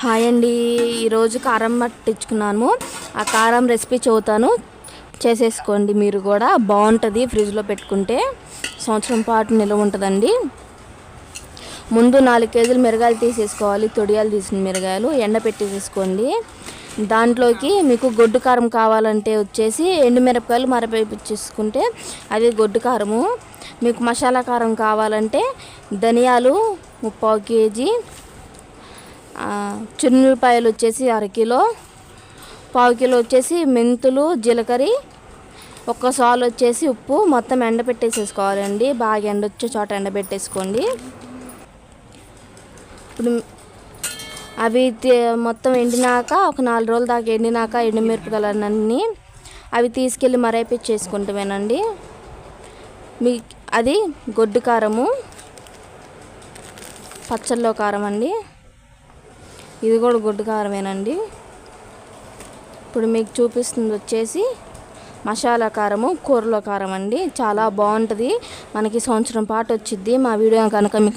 Hi అండి, ఈరోజు కారం పట్టించుకున్నాను. ఆ కారం రెసిపీ చెబుతాను, చేసేసుకోండి. మీరు కూడా బాగుంటుంది. ఫ్రిడ్జ్లో పెట్టుకుంటే సంవత్సరం పాటు నిల్వ ఉంటుందండి. ముందు 4 కేజీలు మిరగాయలు తీసేసుకోవాలి. తొడియాలు తీసిన మిరగాయలు ఎండ పెట్టేసేసుకోండి. దాంట్లోకి మీకు గొడ్డు కారం కావాలంటే వచ్చేసి ఎండుమిరపకాయలు మరపేపించేసుకుంటే అది గొడ్డు కారము. మీకు మసాలా కారం కావాలంటే ధనియాలు 3/4 కేజీ, చిన్నులపాయలు వచ్చేసి 1/2 కిలో, 1/4 కిలో వచ్చేసి మెంతులు, జీలకర్ర, ఒక్కసారి వచ్చేసి ఉప్పు. మొత్తం ఎండబెట్టేసేసుకోవాలండి. బాగా ఎండొచ్చే చోట ఎండబెట్టేసుకోండి. ఇప్పుడు అవి మొత్తం ఎండినాక ఒక 4 రోజుల దాకా ఎండినాక ఎండుమిరపకాయలన్నీ అవి తీసుకెళ్ళి మరైపించేసుకుంటామేనండి. అది గొడ్డు కారము, పచ్చళ్ళలో కారం అండి. ఇది కూడా గొడ్డు కారమేనండి. ఇప్పుడు మీకు చూపిస్తుంది వచ్చేసి మసాలా కారము, కూరలో కారం అండి. చాలా బాగుంటుంది. మనకి సంవత్సరం పాటు వచ్చిద్ది. మా వీడియో కనుక మీకు